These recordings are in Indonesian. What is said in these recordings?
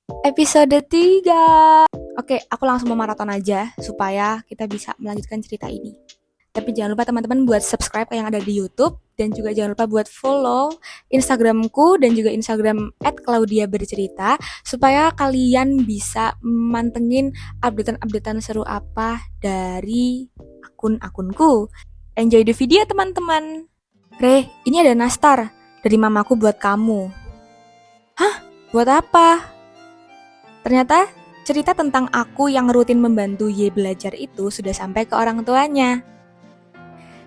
Episode 3. Oke, aku langsung memaraton aja supaya kita bisa melanjutkan cerita ini. Tapi jangan lupa teman-teman buat subscribe yang ada di YouTube dan juga jangan lupa buat follow Instagramku dan juga Instagram @claudia_bercerita supaya kalian bisa mantengin updatean-updatean seru apa dari akun-akunku. Enjoy the video teman-teman. Re, ini ada nastar dari mamaku buat kamu. Hah? Buat apa? Ternyata cerita tentang aku yang rutin membantu Y belajar itu sudah sampai ke orang tuanya.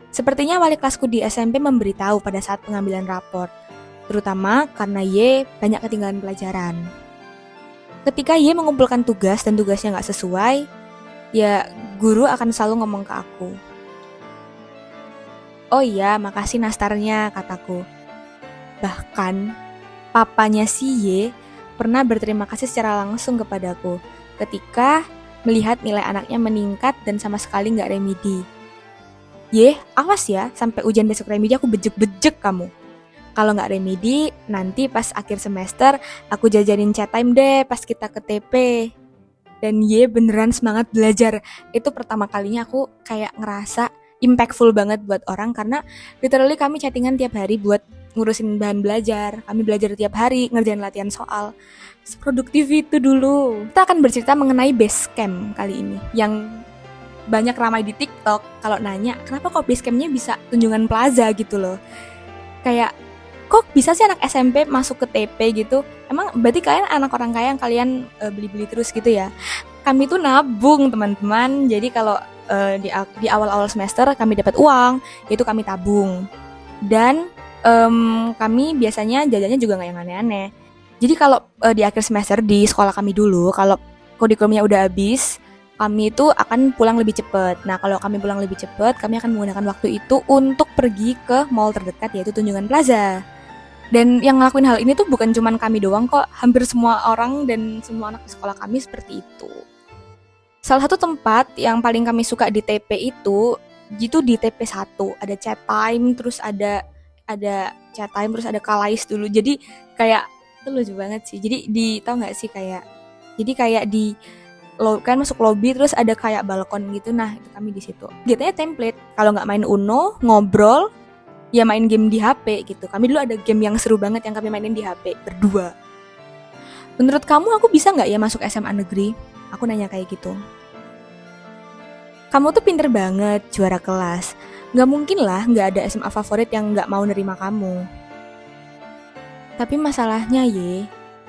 Sepertinya wali kelasku di SMP memberitahu pada saat pengambilan raport, terutama karena Y banyak ketinggalan pelajaran. Ketika Y mengumpulkan tugas dan tugasnya nggak sesuai, ya guru akan selalu ngomong ke aku. Oh iya, makasih nastarnya, kataku. Bahkan, papanya si Y pernah berterima kasih secara langsung kepadaku ketika melihat nilai anaknya meningkat dan sama sekali nggak remedi. Awas ya, sampai ujian besok remedi aku bejek-bejek kamu. Kalau nggak remedi, nanti pas akhir semester aku jajanin chat time deh pas kita ke TP. Dan beneran semangat belajar. Itu pertama kalinya aku kayak ngerasa impactful banget buat orang karena literally kami chattingan tiap hari buat ngurusin bahan belajar. Kami belajar tiap hari, ngerjain latihan soal. Seproduktif itu dulu. Kita akan bercerita mengenai Basecamp kali ini yang banyak ramai di TikTok. Kalau nanya, kenapa kok Basecampnya bisa Tunjungan Plaza gitu loh. Kayak, kok bisa sih anak SMP masuk ke TP gitu? Emang berarti kalian anak orang kaya yang kalian beli-beli terus gitu ya? Kami tuh nabung teman-teman. Jadi kalau di awal-awal semester kami dapat uang, yaitu kami tabung. Dan kami biasanya jajannya juga nggak yang aneh-aneh. Jadi kalau di akhir semester di sekolah kami dulu, kalau kurikulumnya udah habis, kami itu akan pulang lebih cepat. Nah, kalau kami pulang lebih cepat, kami akan menggunakan waktu itu untuk pergi ke mall terdekat, yaitu Tunjungan Plaza. Dan yang ngelakuin hal ini tuh bukan cuman kami doang kok, hampir semua orang dan semua anak di sekolah kami seperti itu. Salah satu tempat yang paling kami suka di TP itu di TP 1, ada chat time, terus ada chat time, terus ada kalais dulu. Jadi kayak itu lucu banget sih. Jadi tau nggak sih kayak di kan masuk lobby terus ada kayak balkon gitu. Nah itu kami di situ. Biasanya template. Kalau nggak main Uno, ngobrol, ya main game di HP gitu. Kami dulu ada game yang seru banget yang kami mainin di HP berdua. Menurut kamu aku bisa nggak ya masuk SMA negeri? Aku nanya kayak gitu. Kamu tuh pinter banget, juara kelas. Nggak mungkin lah nggak ada SMA favorit yang nggak mau nerima kamu. Tapi masalahnya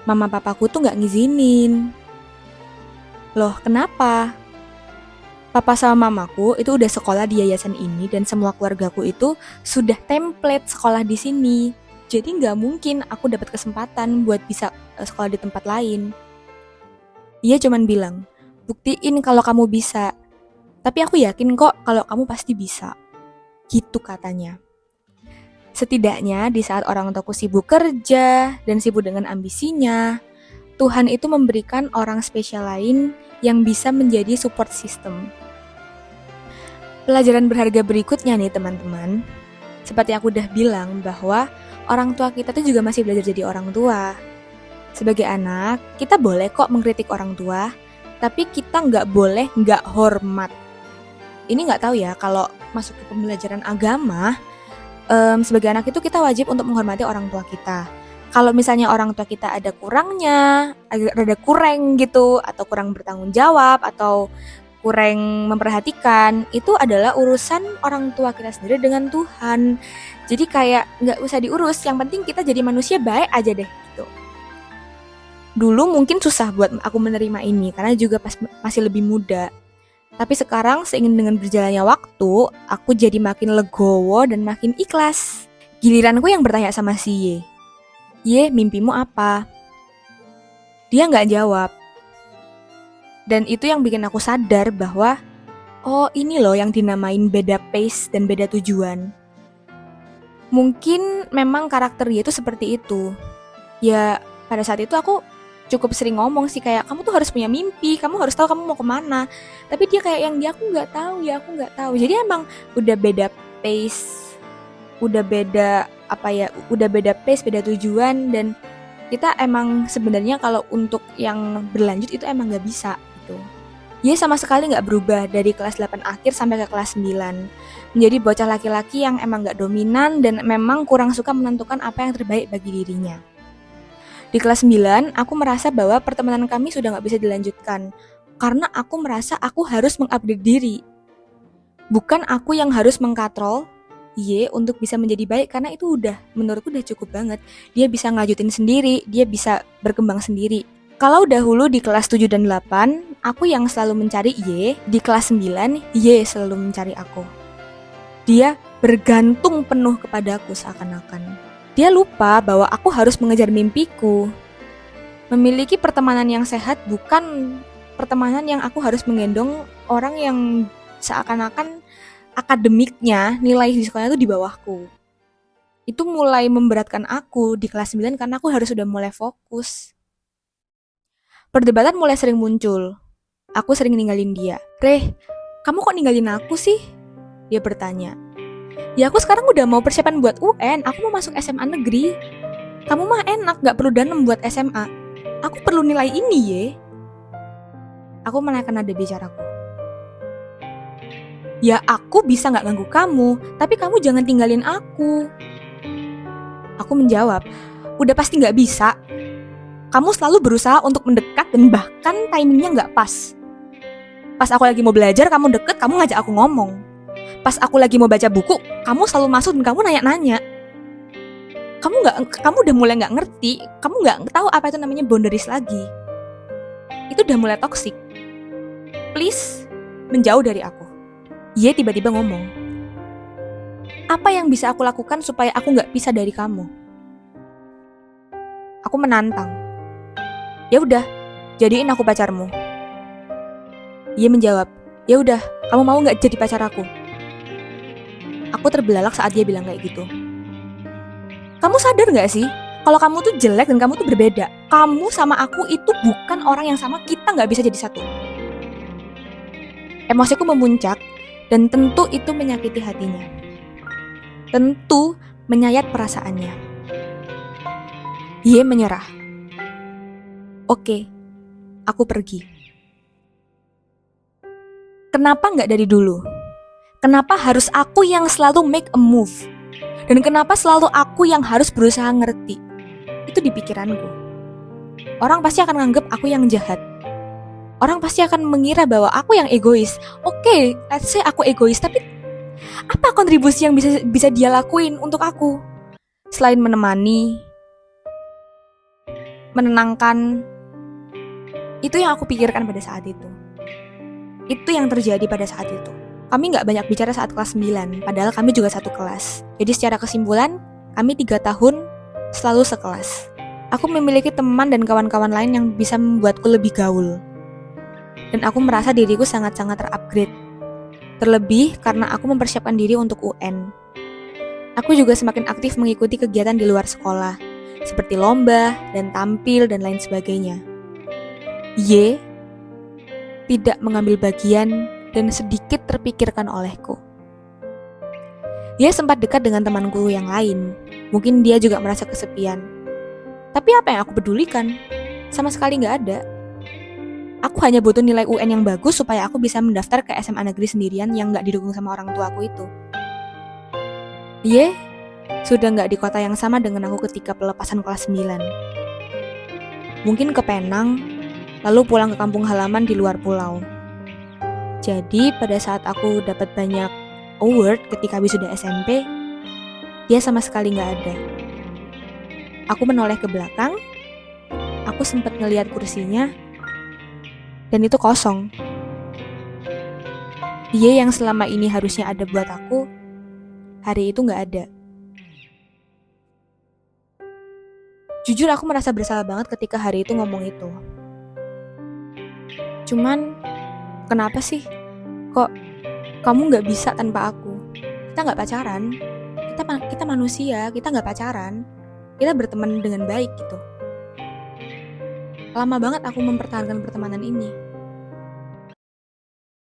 mama papaku tuh nggak ngizinin. Loh, kenapa? Papa sama mamaku itu udah sekolah di yayasan ini dan semua keluargaku itu sudah template sekolah di sini. Jadi nggak mungkin aku dapat kesempatan buat bisa sekolah di tempat lain. Dia cuman bilang, buktiin kalau kamu bisa. Tapi aku yakin kok kalau kamu pasti bisa. Gitu katanya. Setidaknya di saat orang tuaku sibuk kerja dan sibuk dengan ambisinya, Tuhan itu memberikan orang spesial lain yang bisa menjadi support system. Pelajaran berharga berikutnya nih teman-teman, seperti aku udah bilang bahwa orang tua kita tuh juga masih belajar jadi orang tua. Sebagai anak, kita boleh kok mengkritik orang tua, tapi kita nggak boleh nggak hormat. Ini nggak tahu ya, kalau masuk ke pembelajaran agama, sebagai anak itu kita wajib untuk menghormati orang tua kita. Kalau misalnya orang tua kita ada kurangnya, ada kurang gitu, atau kurang bertanggung jawab, atau kurang memperhatikan, itu adalah urusan orang tua kita sendiri dengan Tuhan. Jadi kayak nggak usah diurus, yang penting kita jadi manusia baik aja deh gitu. Dulu mungkin susah buat aku menerima ini, karena juga pas masih lebih muda. Tapi sekarang seiring dengan berjalannya waktu, aku jadi makin legowo dan makin ikhlas. Giliranku yang bertanya sama si mimpimu apa? Dia nggak jawab. Dan itu yang bikin aku sadar bahwa, oh ini loh yang dinamain beda pace dan beda tujuan. Mungkin memang karakter dia itu seperti itu. Ya pada saat itu aku cukup sering ngomong sih kayak, kamu tuh harus punya mimpi, kamu harus tahu kamu mau kemana. Tapi dia kayak yang aku nggak tahu. Jadi emang udah beda pace, udah beda pace, beda tujuan, dan Kita emang sebenarnya kalau untuk yang berlanjut itu emang nggak bisa gitu. Dia sama sekali nggak berubah dari kelas 8 akhir sampai ke kelas 9. Menjadi bocah laki-laki yang emang nggak dominan dan memang kurang suka menentukan apa yang terbaik bagi dirinya. Di kelas 9, aku merasa bahwa pertemanan kami sudah nggak bisa dilanjutkan. Karena aku merasa aku harus mengupgrade diri. Bukan aku yang harus mengkatrol Y untuk bisa menjadi baik, karena itu menurutku udah cukup banget. Dia bisa ngajutin sendiri, dia bisa berkembang sendiri. Kalau dahulu di kelas 7 dan 8, aku yang selalu mencari Y, di kelas 9, Y selalu mencari aku. Dia bergantung penuh kepadaku seakan-akan. Dia lupa bahwa aku harus mengejar mimpiku. Memiliki pertemanan yang sehat bukan pertemanan yang aku harus menggendong orang yang seakan-akan akademiknya, nilai di sekolahnya itu di bawahku. Itu mulai memberatkan aku di kelas 9 karena aku harus sudah mulai fokus. Perdebatan mulai sering muncul. Aku sering ninggalin dia. Reh, kamu kok ninggalin aku sih? Dia bertanya. Ya aku sekarang udah mau persiapan buat UN, aku mau masuk SMA negeri. Kamu mah enak, gak perlu danem buat SMA. Aku perlu nilai ini ye. Aku menaikkan nada bicaraku. Ya aku bisa gak ganggu kamu, tapi kamu jangan tinggalin aku. Aku menjawab, udah pasti gak bisa. Kamu selalu berusaha untuk mendekat dan bahkan timingnya gak pas. Pas aku lagi mau belajar, kamu deket, kamu ngajak aku ngomong. Pas aku lagi mau baca buku, kamu selalu masuk dan kamu nanya-nanya. Kamu udah mulai gak ngerti, kamu gak tahu apa itu namanya boundaries lagi. Itu udah mulai toksik. Please, menjauh dari aku. Dia tiba-tiba ngomong, apa yang bisa aku lakukan supaya aku gak pisah dari kamu? Aku menantang. Ya udah, jadiin aku pacarmu. Dia menjawab, ya udah, kamu mau gak jadi pacar aku? Aku terbelalak saat dia bilang kayak gitu. Kamu sadar gak sih, kalau kamu tuh jelek dan kamu tuh berbeda. Kamu sama aku itu bukan orang yang sama, kita gak bisa jadi satu. Emosiku memuncak, dan tentu itu menyakiti hatinya. Tentu menyayat perasaannya. Dia menyerah. Oke, aku pergi. Kenapa nggak dari dulu? Kenapa harus aku yang selalu make a move? Dan kenapa selalu aku yang harus berusaha ngerti? Itu di pikiranku. Orang pasti akan nganggep aku yang jahat. Orang pasti akan mengira bahwa aku yang egois. Oke, let's say aku egois, tapi apa kontribusi yang bisa dia lakuin untuk aku? Selain menemani, menenangkan, itu yang aku pikirkan pada saat itu. Itu yang terjadi pada saat itu. Kami gak banyak bicara saat kelas 9, padahal kami juga satu kelas. Jadi secara kesimpulan, kami 3 tahun selalu sekelas. Aku memiliki teman dan kawan-kawan lain yang bisa membuatku lebih gaul. Dan aku merasa diriku sangat-sangat terupgrade. Terlebih karena aku mempersiapkan diri untuk UN. Aku juga semakin aktif mengikuti kegiatan di luar sekolah, seperti lomba dan tampil dan lain sebagainya. Y tidak mengambil bagian dan sedikit terpikirkan olehku. Dia sempat dekat dengan temanku yang lain. Mungkin dia juga merasa kesepian. Tapi apa yang aku pedulikan? Sama sekali gak ada. Aku hanya butuh nilai UN yang bagus supaya aku bisa mendaftar ke SMA negeri sendirian yang gak didukung sama orang tua aku itu. Dia sudah gak di kota yang sama dengan aku ketika pelepasan kelas 9. Mungkin ke Penang, lalu pulang ke kampung halaman di luar pulau. Jadi pada saat aku dapat banyak award ketika wisuda SMP, dia sama sekali gak ada. Aku menoleh ke belakang, aku sempat ngelihat kursinya, dan itu kosong. Dia yang selama ini harusnya ada buat aku, hari itu gak ada. Jujur aku merasa bersalah banget ketika hari itu ngomong itu. Cuman, kenapa sih? Kok kamu gak bisa tanpa aku? Kita gak pacaran. Kita manusia, kita gak pacaran. Kita berteman dengan baik gitu. Lama banget aku mempertahankan pertemanan ini.